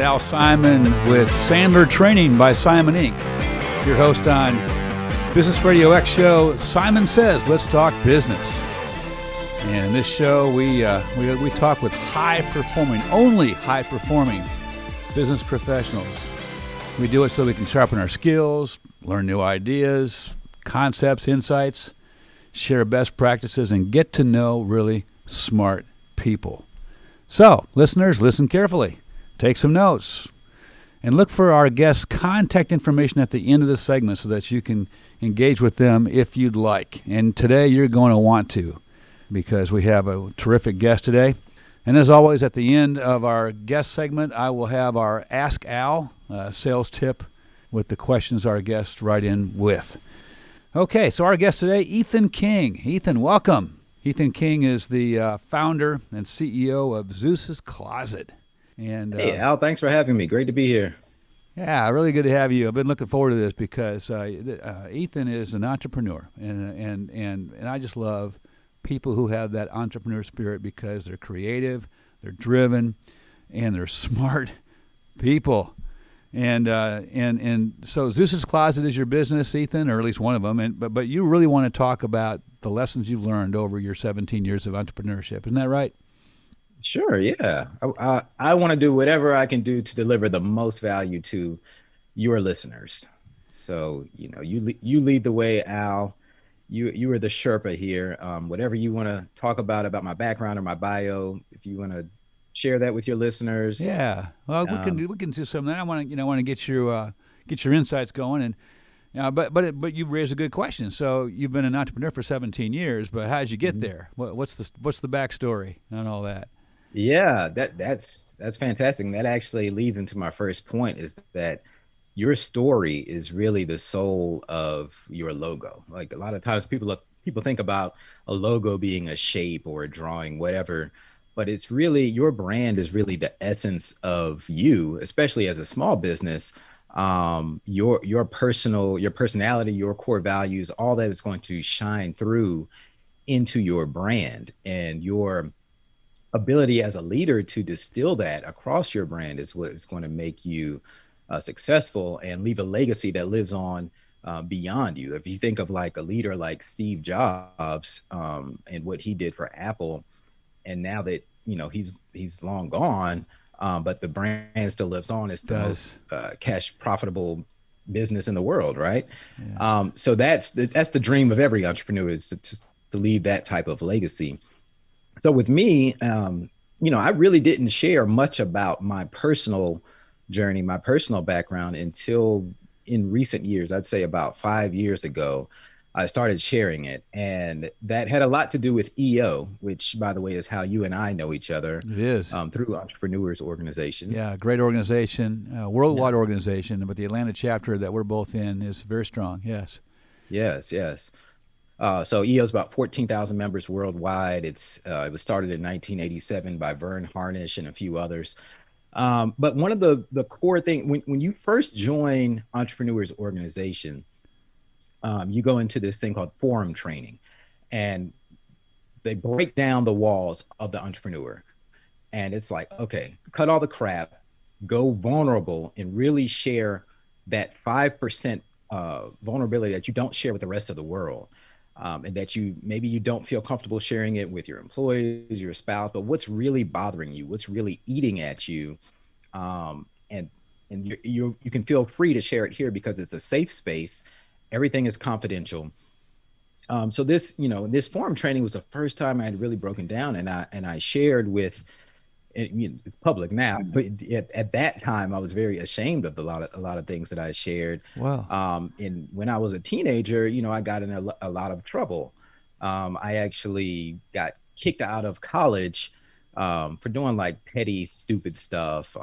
Al Simon with Sandler Training by Simon Inc. Your host on Business RadioX show, Simon Says, Let's Talk Business. And in this show, we talk with only high-performing business professionals. We do it so we can sharpen our skills, learn new ideas, concepts, insights, share best practices, and get to know really smart people. So, listeners, listen carefully. Take some notes. And look for our guests' contact information at the end of the segment so that you can engage with them if you'd like. And today you're going to want to, because we have a terrific guest today. And as always, at the end of our guest segment, I will have our Ask Al sales tip with the questions our guests write in with. Okay, so our guest today, Ethan King. Ethan, welcome. Ethan King is the founder and CEO of Zeus Closet. And hey, Al, thanks for having me. Great to be here. Yeah, really good to have you. I've been looking forward to this because Ethan is an entrepreneur, and I just love people who have that entrepreneur spirit because they're creative, they're driven, and they're smart people. And so Zeus's Closet is your business, Ethan, or at least one of them. But you really want to talk about the lessons you've learned over your 17 years of entrepreneurship. Isn't that right? Sure, yeah. I want to do whatever I can do to deliver the most value to your listeners. So, you lead the way, Al. You are the Sherpa here. Whatever you want to talk about my background or my bio, if you want to share that with your listeners. Yeah. Well, we can do some of that. I want to get your insights going, and but you raised a good question. So you've been an entrepreneur for 17 years, but how did you get there? What's the backstory and all that? Yeah, that's fantastic. And that actually leads into my first point, is that your story is really the soul of your logo. Like, a lot of times people think about a logo being a shape or a drawing, whatever, but it's really, your brand is really the essence of you, especially as a small business. Your personality, your core values, all that is going to shine through into your brand, and your ability as a leader to distill that across your brand is what is going to make you successful and leave a legacy that lives on beyond you. If you think of like a leader like Steve Jobs and what he did for Apple, and now that he's long gone, but the brand still lives on. It's the most cash profitable business in the world, right? Yeah. So that's the dream of every entrepreneur, is to leave that type of legacy. So with me, I really didn't share much about my personal journey, my personal background, until in recent years. I'd say about 5 years ago, I started sharing it. And that had a lot to do with EO, which, by the way, is how you and I know each other. It is. Through Entrepreneurs Organization. Yeah, great organization, worldwide organization, but the Atlanta chapter that we're both in is very strong. Yes. Yes. So EO is about 14,000 members worldwide. It was started in 1987 by Vern Harnish and a few others. But one of the core thing, when you first join Entrepreneurs Organization, you go into this thing called forum training, and they break down the walls of the entrepreneur. And it's like, okay, cut all the crap, go vulnerable, and really share that 5% vulnerability that you don't share with the rest of the world. And that maybe you don't feel comfortable sharing it with your employees, your spouse, but what's really bothering you, what's really eating at you, and you can feel free to share it here because it's a safe space. Everything is confidential. So this forum training was the first time I had really broken down, and I shared with. It's public now, but at that time I was very ashamed of a lot of things that I shared. Wow. And when I was a teenager, I got in a lot of trouble. I actually got kicked out of college for doing like petty, stupid stuff.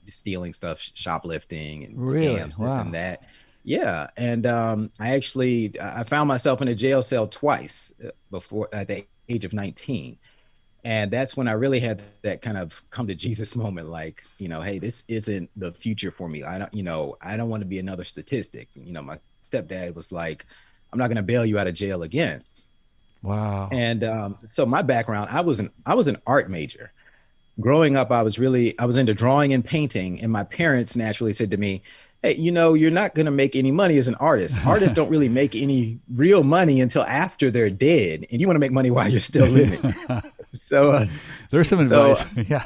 Stealing stuff, shoplifting, and scams, this and that. Yeah, and I found myself in a jail cell twice before at the age of 19. And that's when I really had that kind of come to Jesus moment, like, hey, this isn't the future for me. I don't want to be another statistic. My stepdad was like, I'm not going to bail you out of jail again. Wow. And so my background, I was an art major. growing up, I was into drawing and painting, and my parents naturally said to me, "Hey, you're not going to make any money as an artist. Artists don't really make any real money until after they're dead, and you want to make money while you're still living." So, There's some so advice. Yeah.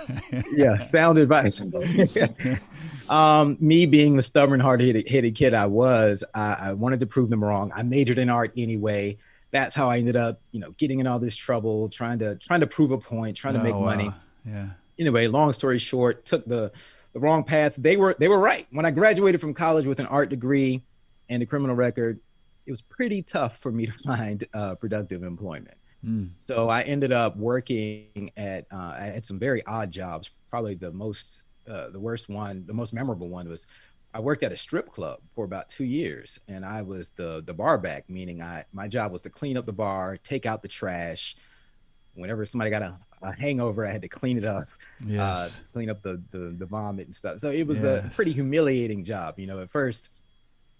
yeah, sound advice. Me being the stubborn, hard-headed kid I wanted to prove them wrong. I majored in art anyway. That's how I ended up, getting in all this trouble, trying to prove a point, trying to make money. Yeah. Anyway, long story short, took the wrong path. They were right. When I graduated from college with an art degree and a criminal record, it was pretty tough for me to find productive employment. So I ended up working at some very odd jobs. Probably the most the most memorable one was I worked at a strip club for about 2 years, and I was the bar back, meaning my job was to clean up the bar, take out the trash. Whenever somebody got a hangover, I had to clean it up, clean up the vomit and stuff. So it was a pretty humiliating job. At first,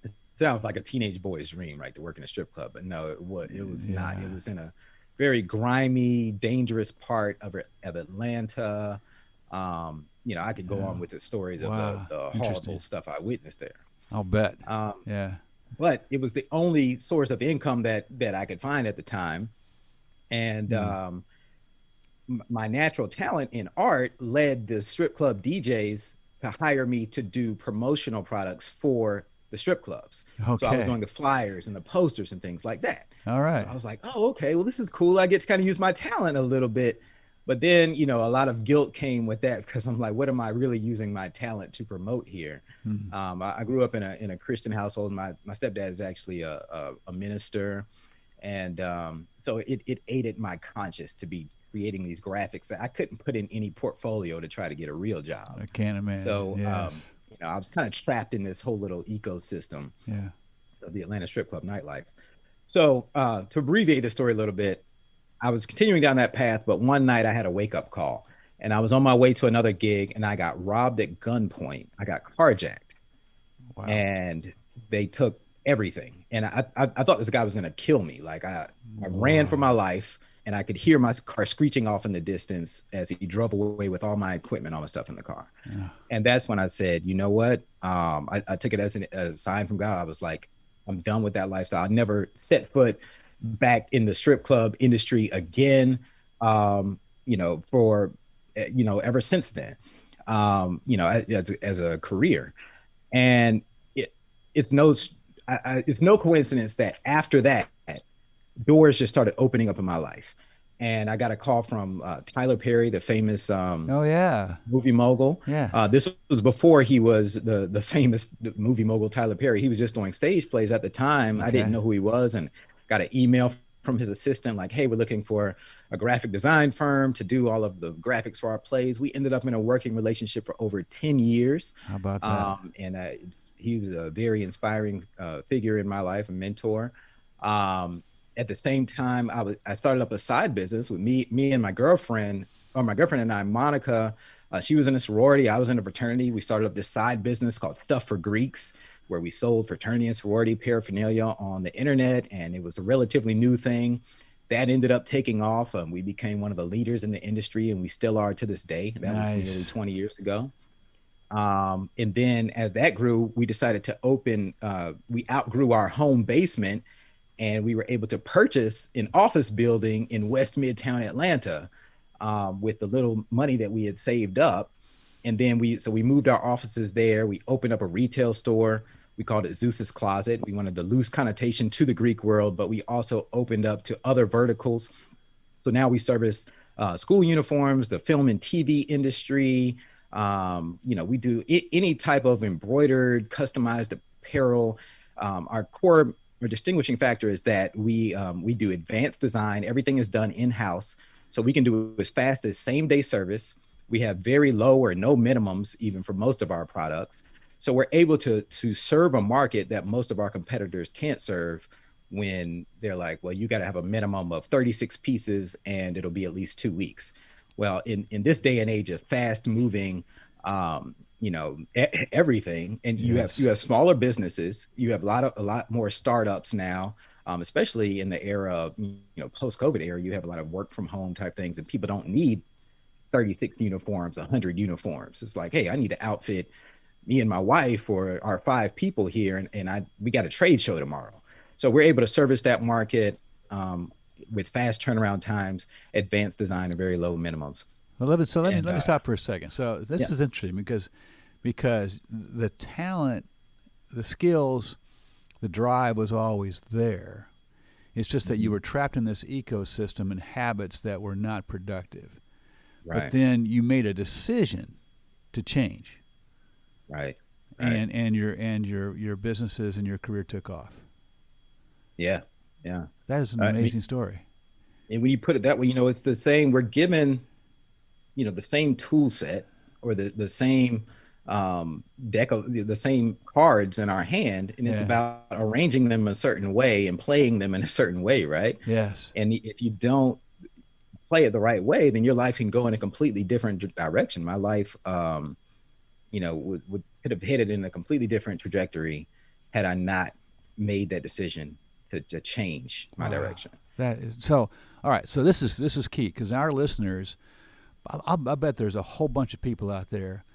it sounds like a teenage boy's dream, right, to work in a strip club, but no, it was not. It was in a very grimy, dangerous part of Atlanta. I could go on with the stories of the horrible stuff I witnessed there. I'll bet. But it was the only source of income that I could find at the time. And my natural talent in art led the strip club DJs to hire me to do promotional products for the strip clubs. Okay. So I was doing the flyers and the posters and things like that. All right. So I was like, oh, okay, well, this is cool. I get to kind of use my talent a little bit. But then, a lot of guilt came with that, because I'm like, what am I really using my talent to promote here? I grew up in a Christian household. My stepdad is actually a minister. And so it aided my conscience to be creating these graphics that I couldn't put in any portfolio to try to get a real job. I can't imagine. So, I was kind of trapped in this whole little ecosystem of the Atlanta strip club nightlife. So to abbreviate the story a little bit, I was continuing down that path, but one night I had a wake-up call, and I was on my way to another gig, and I got robbed at gunpoint. I got carjacked. Wow. And they took everything. And I thought this guy was going to kill me. Like I ran for my life, and I could hear my car screeching off in the distance as he drove away with all my equipment, all my stuff in the car. Yeah. And that's when I said, you know what? I took it as a sign from God. I was like, I'm done with that lifestyle. I never set foot back in the strip club industry again, for, ever since then, as a career. And it's no coincidence that after that, doors just started opening up in my life. And I got a call from Tyler Perry, the famous movie mogul. Yeah. This was before he was the famous movie mogul Tyler Perry. He was just doing stage plays at the time. Okay. I didn't know who he was, and got an email from his assistant like, hey, we're looking for a graphic design firm to do all of the graphics for our plays. We ended up in a working relationship for over 10 years. How about that? And he's a very inspiring figure in my life, a mentor. At the same time, I started up a side business with me and my girlfriend and I, Monica. She was in a sorority. I was in a fraternity. We started up this side business called Stuff for Greeks, where we sold fraternity and sorority paraphernalia on the internet. And it was a relatively new thing that ended up taking off. We became one of the leaders in the industry, and we still are to this day. That was nearly 20 years ago. And then as that grew, we decided to open, we outgrew our home basement, and we were able to purchase an office building in West Midtown Atlanta with the little money that we had saved up. And then we moved our offices there. We opened up a retail store. We called it Zeus's Closet. We wanted the loose connotation to the Greek world, but we also opened up to other verticals. So now we service school uniforms, the film and TV industry. We do any type of embroidered, customized apparel. Our core or distinguishing factor is that we do advanced design. Everything is done in-house. So we can do as fast as same-day service. We have very low or no minimums even for most of our products. So we're able to serve a market that most of our competitors can't serve when they're like, well, you got to have a minimum of 36 pieces and it'll be at least 2 weeks. Well, in this day and age of fast moving, everything, and you have smaller businesses, you have a lot more startups now, especially in the era of, post-COVID era, you have a lot of work from home type things, and people don't need 36 uniforms, 100 uniforms. It's like, hey, I need to outfit me and my wife or our 5 people here, and we got a trade show tomorrow. So we're able to service that market with fast turnaround times, advanced design, and very low minimums. Well, let me stop for a second. So this is interesting because the talent, the skills, the drive was always there. It's just that you were trapped in this ecosystem and habits that were not productive. Right. But then you made a decision to change. Right. And your businesses and your career took off. Yeah. That is an amazing story. And when you put it that way, it's the same. We're given, the same tool set or the same deck of the same cards in our hand, and it's about arranging them a certain way and playing them in a certain way, right? Yes. And if you don't play it the right way, then your life can go in a completely different direction. My life, could have headed in a completely different trajectory had I not made that decision to change my direction. That is so. All right, so this is key because our listeners, I bet there's a whole bunch of people out there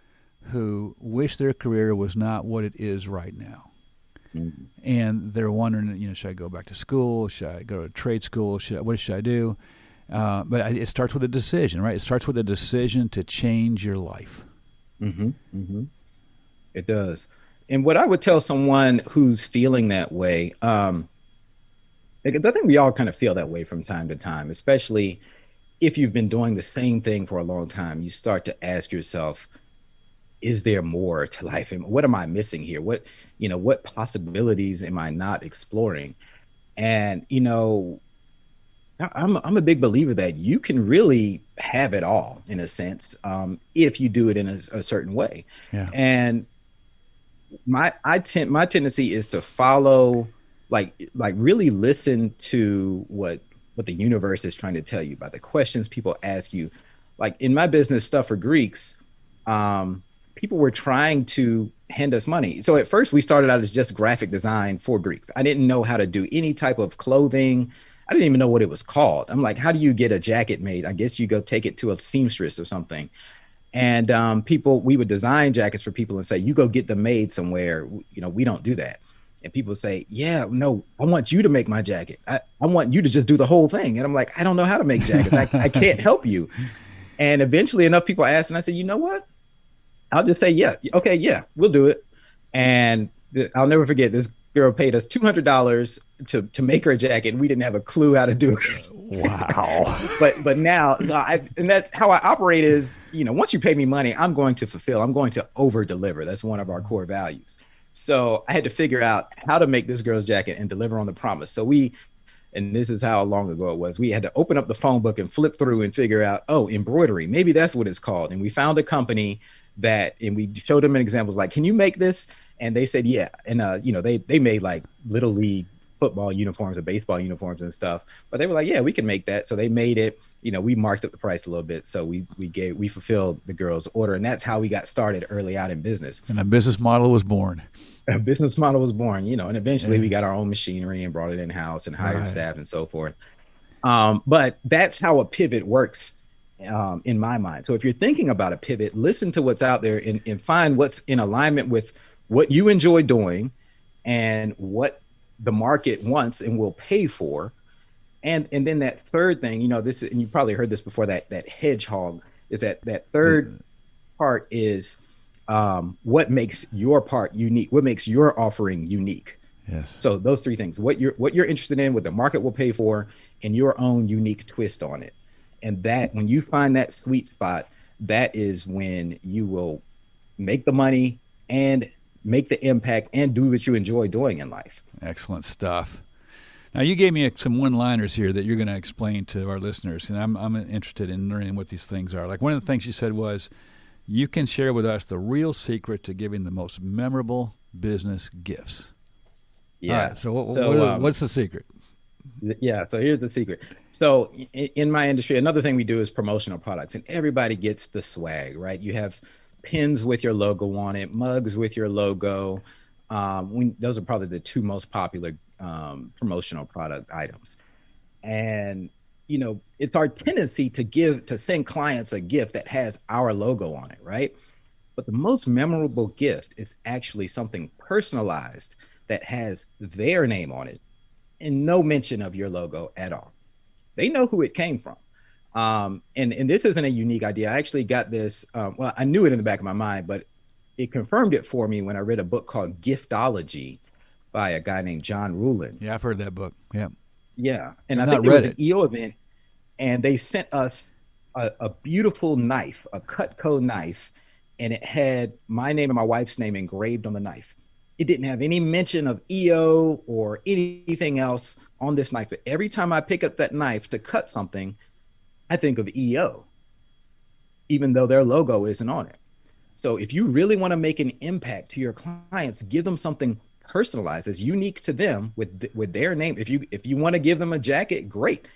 who wish their career was not what it is right now. Mm-hmm. And they're wondering, should I go back to school? Should I go to trade school? What should I do? But it starts with a decision, right? It starts with a decision to change your life. Mm-hmm. Mm-hmm. It does. And what I would tell someone who's feeling that way, I think we all kind of feel that way from time to time, especially if you've been doing the same thing for a long time. You start to ask yourself, is there more to life? And what am I missing here? What possibilities am I not exploring? And, I'm a big believer that you can really have it all in a sense, if you do it in a certain way. Yeah. And my tendency is to follow, like really listen to what the universe is trying to tell you by the questions people ask you. Like in my business Stuff for Greeks, people were trying to hand us money. So at first we started out as just graphic design for Greeks. I didn't know how to do any type of clothing. I didn't even know what it was called. I'm like, how do you get a jacket made? I guess you go take it to a seamstress or something. And we would design jackets for people and say, you go get them made somewhere. We don't do that. And people say, yeah, no, I want you to make my jacket. I want you to just do the whole thing. And I'm like, I don't know how to make jackets. I can't help you. And eventually enough people asked, and I said, you know what? I'll just say, yeah, okay, yeah, we'll do it. And I'll never forget, this girl paid us $200 to make her jacket, and we didn't have a clue how to do it. Wow. but now, and that's how I operate is, once you pay me money, I'm going to fulfill. I'm going to over deliver. That's one of our core values. So I had to figure out how to make this girl's jacket and deliver on the promise. So and this is how long ago it was, we had to open up the phone book and flip through and figure out, embroidery, maybe that's what it's called. And we found a company and we showed them examples like, can you make this? And they said, yeah. And, they made like little league football uniforms or baseball uniforms and stuff, but they were like, yeah, we can make that. So they made it, we marked up the price a little bit. So we fulfilled the girl's order, and that's how we got started early out in business. And a business model was born. And eventually we got our own machinery and brought it in-house and hired staff and so forth. But that's how a pivot works. In my mind. So if you're thinking about a pivot, listen to what's out there and find what's in alignment with what you enjoy doing and what the market wants and will pay for. And then that third thing, this, and you probably heard this before, that hedgehog is that third part is what makes your part unique, what makes your offering unique. Yes. So those three things, what you're interested in, what the market will pay for, and your own unique twist on it. And that when you find that sweet spot, that is when you will make the money and make the impact and do what you enjoy doing in life. Excellent stuff. Now, you gave me some one-liners here that you're going to explain to our listeners, and I'm interested in learning what these things are. Like one of the things you said was, you can share with us the real secret to giving the most memorable business gifts. Yeah. All right, so what's the secret? Yeah. So here's the secret. So in my industry, another thing we do is promotional products, and everybody gets the swag, right? You have pins with your logo on it, mugs with your logo. Those are probably the two most popular promotional product items. And it's our tendency to send clients a gift that has our logo on it, right? But the most memorable gift is actually something personalized that has their name on it and no mention of your logo at all. They know who it came from. And this isn't a unique idea. I actually got this. Well, I knew it in the back of my mind, but it confirmed it for me when I read a book called Giftology by a guy named John Ruhlin. Yeah, I've heard that book. Yeah. Yeah. And I've I think not there was read an EO event, and they sent us a beautiful knife, a Cutco knife, and it had my name and my wife's name engraved on the knife. It didn't have any mention of EO or anything else on this knife. But every time I pick up that knife to cut something, I think of EO, even though their logo isn't on it. So if you really want to make an impact to your clients, give them something personalized, as unique to them with their name. If you want to give them a jacket, great.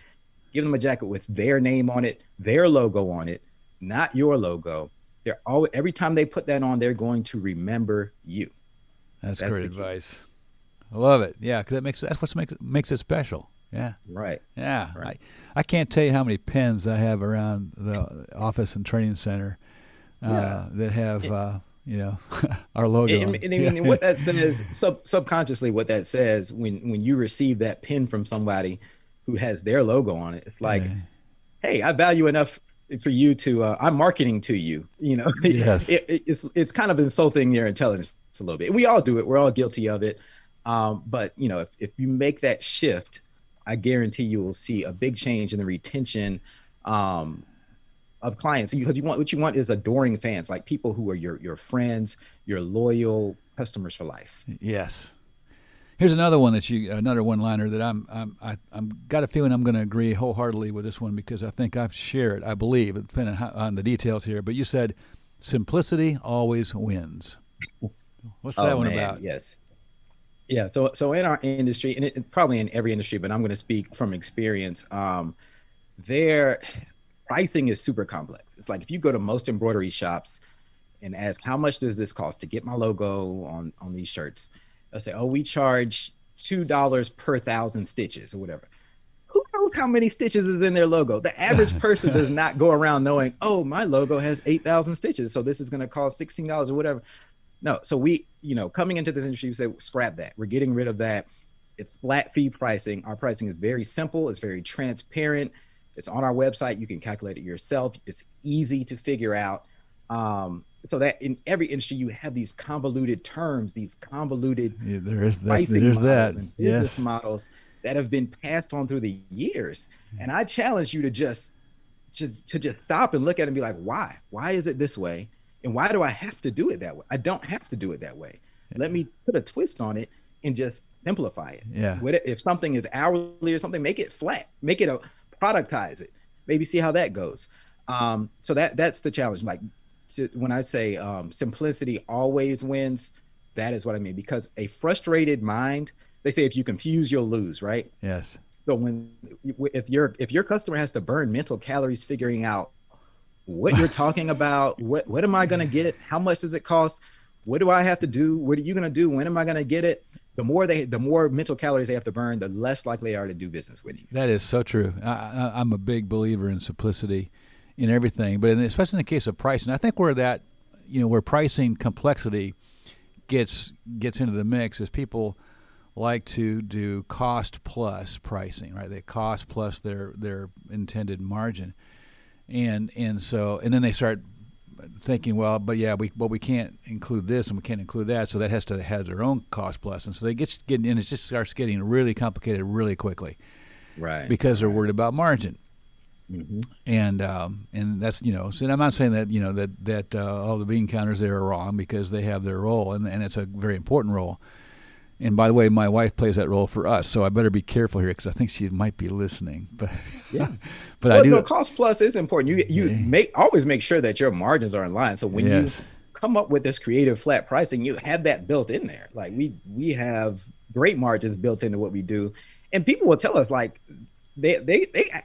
Give them a jacket with their name on it, their logo on it, not your logo. Every time they put that on, they're going to remember you. That's great advice. I love it. Yeah, because that's what makes it special. Yeah. Right. Yeah. Right. I can't tell you how many pins I have around the office and training center that have our logo. And what that says, subconsciously, what that says when you receive that pin from somebody who has their logo on it, it's like, hey, I value enough for you to I'm marketing to you. Yes. It's kind of insulting their intelligence a little bit. We all do it. We're all guilty of it. But if you make that shift, I guarantee you will see a big change in the retention of clients. Because what you want is adoring fans, like people who are your friends, your loyal customers for life. Yes. Here's another one another one-liner that I'm got a feeling I'm going to agree wholeheartedly with this one, because I think I've shared, I believe, depending on the details here. But you said, simplicity always wins. What's that one about? Yes. Yeah. So in our industry, and it probably in every industry, but I'm going to speak from experience. Their pricing is super complex. It's like if you go to most embroidery shops and ask, how much does this cost to get my logo on these shirts? They'll say, oh, we charge $2 per 1,000 stitches or whatever. Who knows how many stitches is in their logo? The average person does not go around knowing, oh, my logo has 8,000 stitches, so this is going to cost $16 or whatever. No. So we, coming into this industry, we say, scrap that. We're getting rid of that. It's flat fee pricing. Our pricing is very simple. It's very transparent. It's on our website. You can calculate it yourself. It's easy to figure out. So that in every industry, you have these convoluted terms, these convoluted pricing models and business models that have been passed on through the years. And I challenge you to just stop and look at it and be like, why? Why is it this way? And why do I have to do it that way? I don't have to do it that way. Let me put a twist on it and just simplify it. Yeah. If something is hourly or something, make it flat, make it productize it, maybe see how that goes. So that's the challenge. Like when I say simplicity always wins, that is what I mean, because a frustrated mind, they say if you confuse, you'll lose, right? Yes. So if your customer has to burn mental calories figuring out what you're talking about, what am I going to get? How much does it cost? What do I have to do? What are you going to do? When am I going to get it? The more mental calories they have to burn, the less likely they are to do business with you. That is so true. I'm a big believer in simplicity in everything, but especially in the case of pricing. I think where pricing complexity gets into the mix is people like to do cost plus pricing, right? They cost plus their intended margin. And then they start thinking, we can't include this and we can't include that, so that has to have their own cost plus, and so they get in. It just starts getting really complicated really quickly, right? Because they're worried about margin, and that's So I'm not saying that that all the bean counters there are wrong, because they have their role, and it's a very important role. And by the way, my wife plays that role for us, so I better be careful here because I think she might be listening. But yeah, but I do. No, cost plus is important. You always make sure that your margins are in line. So when you come up with this creative flat pricing, you have that built in there. Like we have great margins built into what we do, and people will tell us like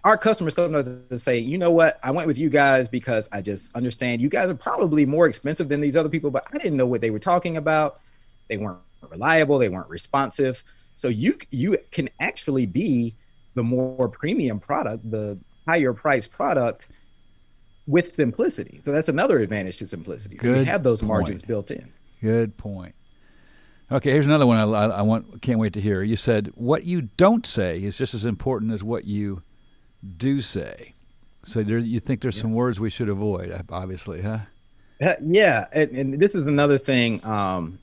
our customers come to us and say, you know what, I went with you guys because I just understand you guys are probably more expensive than these other people, but I didn't know what they were talking about. They weren't reliable, they weren't responsive. So you can actually be the more premium product, the higher price product with simplicity. So that's another advantage to simplicity. Good you have those point. margins built in. Good point. Okay, here's another one can't wait to hear. You said what you don't say is just as important as what you do say. So you think there's some words we should avoid, obviously, huh? Yeah, and this is another thing, and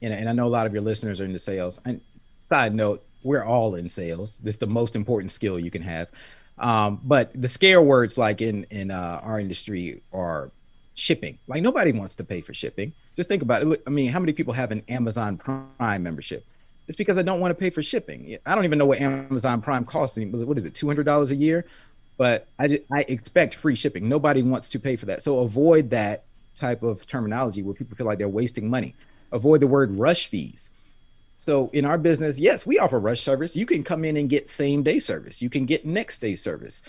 I know a lot of your listeners are into sales. And side note, we're all in sales. This is the most important skill you can have. But the scare words, like in our industry, are shipping. Like nobody wants to pay for shipping. Just think about it. I mean, how many people have an Amazon Prime membership? It's because I don't want to pay for shipping. I don't even know what Amazon Prime costs. What is it, $200 a year? But I expect free shipping. Nobody wants to pay for that. So avoid that type of terminology where people feel like they're wasting money. Avoid the word rush fees. So in our business, yes, we offer rush service. You can come in and get same day service. You can get next day service.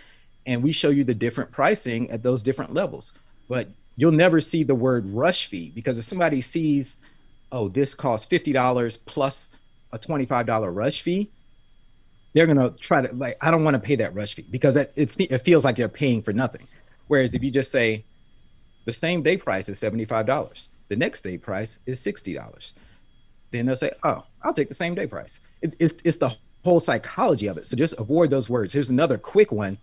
And we show you the different pricing at those different levels. But you'll never see the word rush fee, because if somebody sees, oh, this costs $50 plus a $25 rush fee, they're going to try to, like, I don't want to pay that rush fee, because it feels like you're paying for nothing. Whereas if you just say the same day price is $75, the next day price is $60, then they'll say, oh, I'll take the same day price. It's the whole psychology of it. So just avoid those words. Here's another quick one.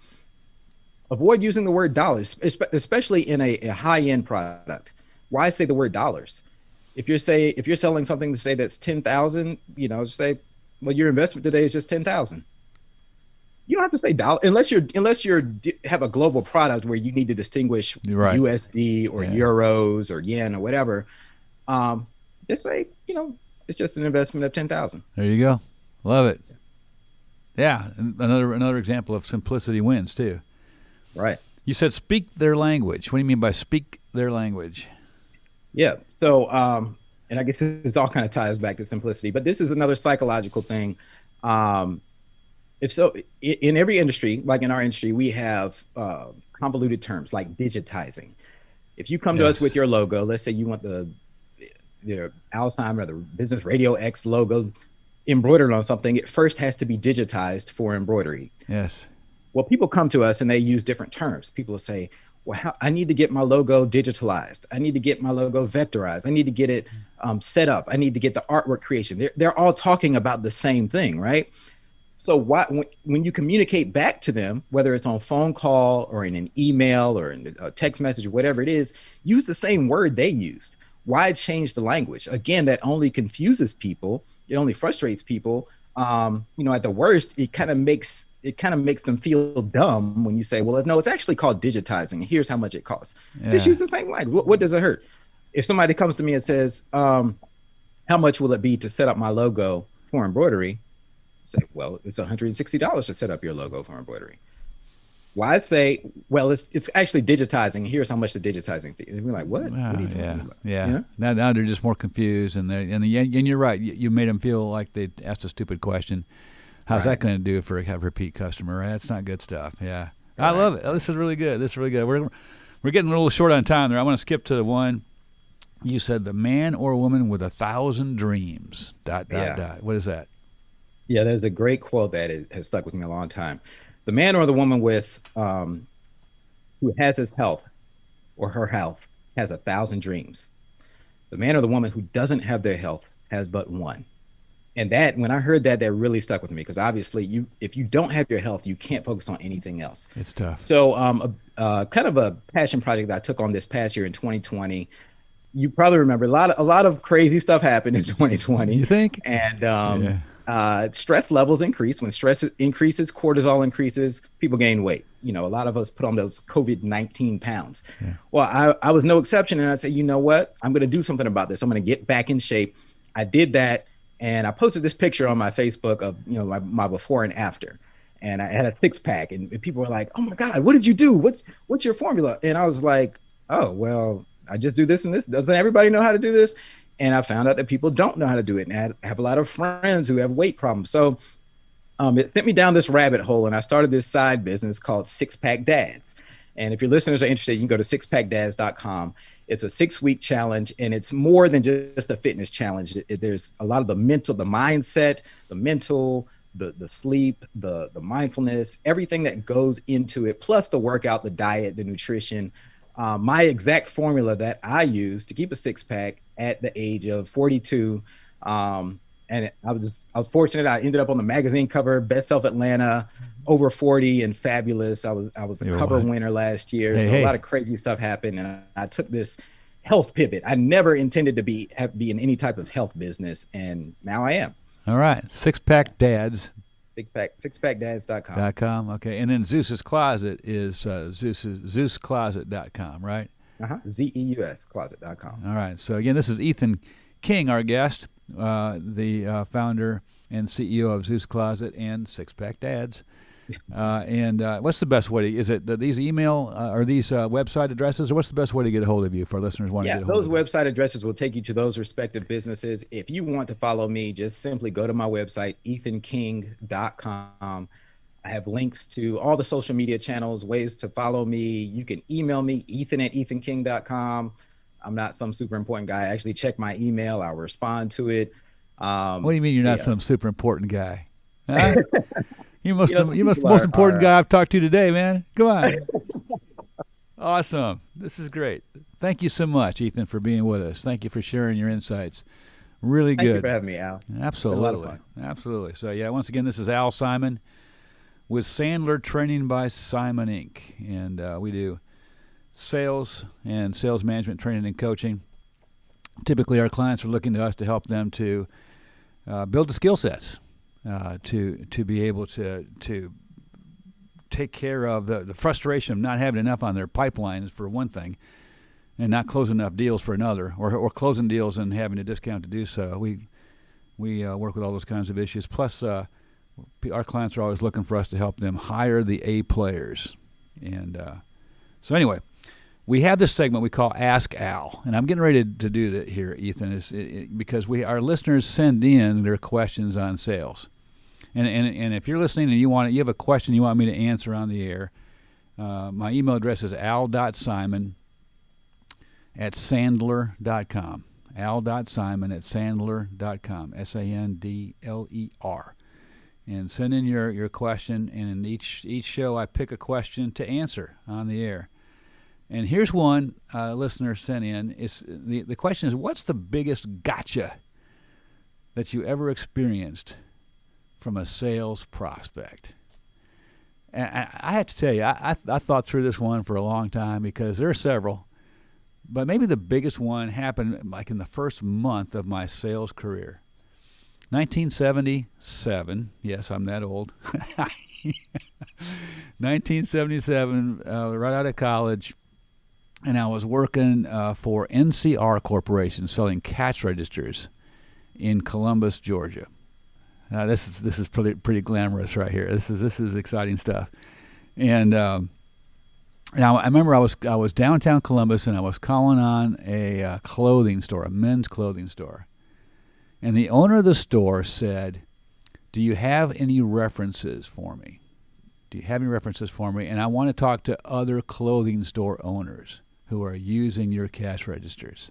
Avoid using the word dollars, especially in a high-end product. Why say the word dollars? If you're selling something to say that's 10,000, just say, well, your investment today is just 10,000. You don't have to say dollar unless you have a global product where you need to distinguish USD or euros or yen or whatever. Just say, it's just an investment of 10,000. There you go. Love it. Yeah, another example of simplicity wins too. Right. You said speak their language. What do you mean by speak their language? Yeah. So, and I guess it's all kind of ties back to simplicity, but this is another psychological thing. In every industry, like in our industry, we have convoluted terms like digitizing. If you come to us with your logo, let's say you want the Alzheimer or the Business RadioX logo embroidered on something, it first has to be digitized for embroidery. Yes. Well, people come to us and they use different terms. People will say, well, I need to get my logo digitalized. I need to get my logo vectorized. I need to get it set up. I need to get the artwork creation. They're all talking about the same thing, right? So when you communicate back to them, whether it's on phone call or in an email or in a text message, whatever it is, use the same word they used. Why change the language? Again, that only confuses people. It only frustrates people. At the worst, it kind of makes them feel dumb when you say, well, no, it's actually called digitizing. Here's how much it costs. Yeah. Just use the same language. What does it hurt? If somebody comes to me and says, how much will it be to set up my logo for embroidery? Say, well, it's $160 to set up your logo for embroidery. Why say, well, it's actually digitizing. Here's how much the digitizing fee. And we're like, what? What are you talking about? Yeah. Now they're just more confused, and you're right. You made them feel like they asked a stupid question. How's that going to do for a repeat customer? Right? That's not good stuff. Yeah, I love it. This is really good. We're getting a little short on time there. I want to skip to the one you said: the man or woman with 1,000 dreams. ... What is that? Yeah, there's a great quote that has stuck with me a long time. The man or the woman who has his health or her health has 1,000 dreams. The man or the woman who doesn't have their health has but one. And that, when I heard that really stuck with me, because obviously if you don't have your health, you can't focus on anything else. It's tough. So kind of a passion project that I took on this past year in 2020. You probably remember a lot of crazy stuff happened in 2020. You think? And stress levels increase. When stress increases, cortisol increases, people gain weight. A lot of us put on those COVID-19 pounds. Yeah. Well, I was no exception. And I said, you know what? I'm going to do something about this. I'm going to get back in shape. I did that. And I posted this picture on my Facebook of, my before and after. And I had a 6-pack and people were like, oh my God, what did you do? What's your formula? And I was like, oh, well, I just do this and this. Doesn't everybody know how to do this? And I found out that people don't know how to do it. And I have a lot of friends who have weight problems. So it sent me down this rabbit hole, and I started this side business called 6-Pack Dads. And if your listeners are interested, you can go to 6packdads.com. It's a 6-week challenge, and it's more than just a fitness challenge. There's a lot of the mindset, the mental, the sleep, the mindfulness, everything that goes into it, plus the workout, the diet, the nutrition. My exact formula that I use to keep a six pack at the age of 42. And I was fortunate. I ended up on the magazine cover, Best Self Atlanta, over 40 and fabulous. I was the cover winner last year. A lot of crazy stuff happened. And I took this health pivot. I never intended to be in any type of health business. And now I am. All right. Six Pack Dads. Sixpackdads.com. Okay. And then Zeus's Closet is ZeusCloset.com, right? Zeus Closet.com. All right. So again, this is Ethan King, our guest, the founder and CEO of Zeus Closet and Six Pack Dads. And what's the best way? Is it these email or these website addresses, or what's the best way to get a hold of you for listeners wanting to get a hold of you? Those website addresses will take you to those respective businesses. If you want to follow me, just simply go to my website, ethanking.com. I have links to all the social media channels, ways to follow me. You can email me, ethan@ethanking.com. I'm not some super important guy. I actually check my email. I'll respond to it. What do you mean you're not some super important guy? Huh? You must the most important guy I've talked to today, man. Come on. Awesome. This is great. Thank you so much, Ethan, for being with us. Thank you for sharing your insights. Really good. Thank you for having me, Al. Absolutely. It's been a lot of fun. Absolutely. So, once again, this is Al Simon with Sandler Training by Simon Inc. And we do sales and sales management training and coaching. Typically, our clients are looking to us to help them to build the skill sets to be able to take care of the frustration of not having enough on their pipelines for one thing, and not closing enough deals for another, or closing deals and having a discount to do so. We work with all those kinds of issues. Plus, our clients are always looking for us to help them hire the A players. And so anyway, we have this segment we call Ask Al, and I'm getting ready to do that here, Ethan, because our listeners send in their questions on sales. And if you're listening and you have a question you want me to answer on the air, my email address is al.simon@sandler.com. al.simon@sandler.com. SANDLER. And send in your question, and in each show I pick a question to answer on the air. And here's one listener sent in. The question is, what's the biggest gotcha that you ever experienced from a sales prospect? And I have to tell you, I thought through this one for a long time, because there are several, but maybe the biggest one happened like in the first month of my sales career. 1977, yes, I'm that old. 1977, right out of college, and I was working for NCR Corporation, selling cash registers in Columbus, Georgia. This is pretty glamorous right here. This is exciting stuff. And now I remember I was downtown Columbus, and I was calling on a clothing store, a men's clothing store. And the owner of the store said, "Do you have any references for me? Do you have any references for me? And I want to talk to other clothing store owners who are using your cash registers."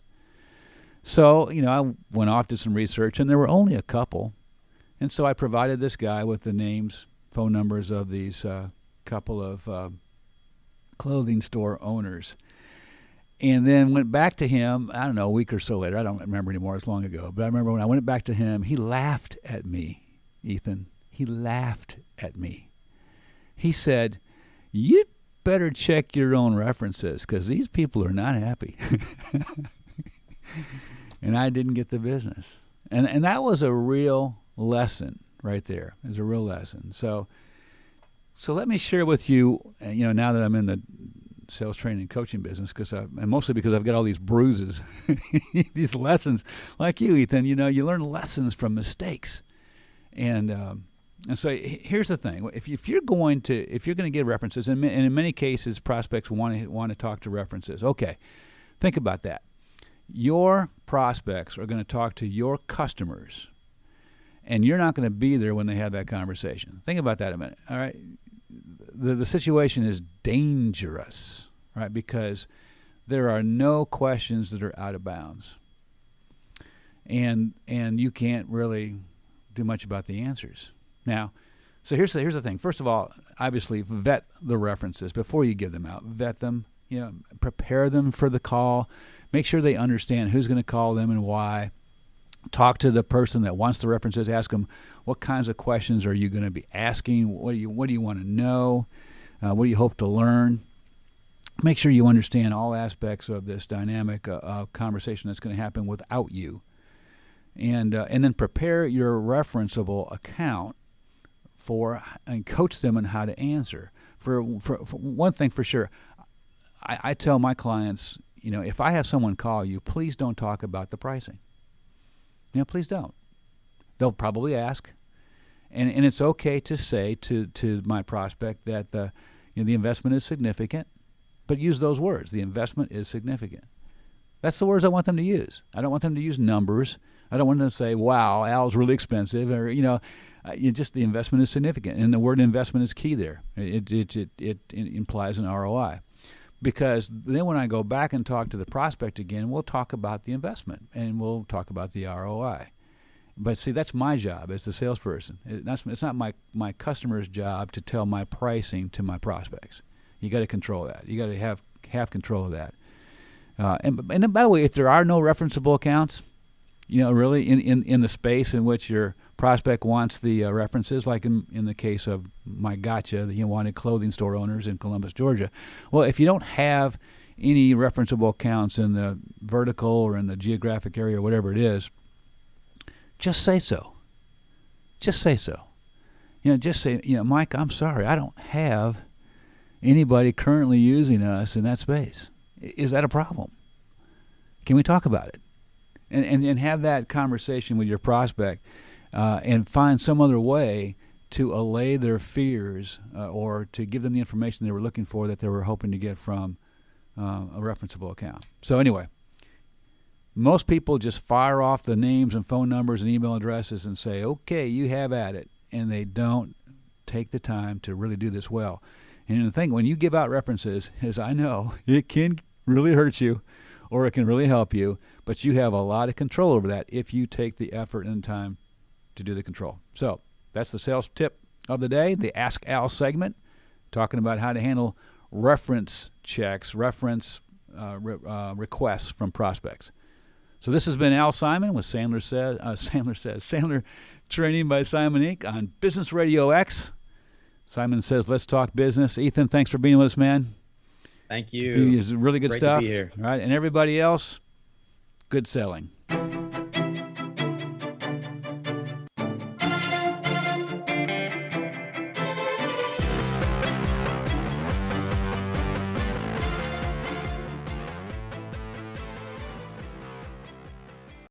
So, I went off to some research, and there were only a couple. And so I provided this guy with the names, phone numbers of these couple of clothing store owners. And then went back to him, I don't know, a week or so later. I don't remember anymore. It's long ago. But I remember when I went back to him, he laughed at me, Ethan. He laughed at me. He said, "You better check your own references, because these people are not happy." And I didn't get the business. And that was a real lesson right there. It was a real lesson. So let me share with you, now that I'm in the sales training and coaching business, and mostly because I've got all these bruises, these lessons, like you, Ethan. You learn lessons from mistakes, and so here's the thing: if you're going to get references, and in many cases prospects want to talk to references. Okay, think about that. Your prospects are going to talk to your customers, and you're not going to be there when they have that conversation. Think about that a minute. All right. The situation is dangerous, right? Because there are no questions that are out of bounds, and you can't really do much about the answers. Now, so here's the thing. First of all, obviously, vet the references before you give them out. Vet them. Prepare them for the call. Make sure they understand who's going to call them and why. Talk to the person that wants the references. Ask them, what kinds of questions are you going to be asking? What do you want to know? What do you hope to learn? Make sure you understand all aspects of this dynamic conversation that's going to happen without you, and then prepare your referenceable account and coach them on how to answer. For one thing for sure, I tell my clients, if I have someone call you, please don't talk about the pricing. Please don't. They'll probably ask, and it's okay to say to my prospect that the investment is significant, but use those words. The investment is significant. That's the words I want them to use. I don't want them to use numbers. I don't want them to say, "Wow, Al's really expensive," or just the investment is significant, and the word investment is key there. It implies an ROI. Because then when I go back and talk to the prospect again, we'll talk about the investment and we'll talk about the ROI. But see, that's my job as the salesperson. It's not my customer's job to tell my pricing to my prospects. You got to control that. You got to have control of that. And by the way, if there are no referenceable accounts, really in the space in which your prospect wants the references, like in the case of my gotcha, the wanted clothing store owners in Columbus, Georgia. Well, if you don't have any referenceable accounts in the vertical or in the geographic area or whatever it is, just say so. Just say so. Just say, Mike, I'm sorry, I don't have anybody currently using us in that space. Is that a problem? Can we talk about it? And have that conversation with your prospect and find some other way to allay their fears or to give them the information they were looking for that they were hoping to get from a referenceable account. So anyway, most people just fire off the names and phone numbers and email addresses and say, okay, you have at it. And they don't take the time to really do this well. And the thing, when you give out references, as I know, it can really hurt you or it can really help you, but you have a lot of control over that if you take the effort and time to do the control. So that's the sales tip of the day, the Ask Al segment, talking about how to handle reference checks, requests from prospects. So this has been Al Simon with Sandler Training by Simon Inc. on Business RadioX. Simon Says, let's talk business. Ethan, thanks for being with us, man. Thank you. It's really good Great stuff. to be here. All right, and everybody else, good selling.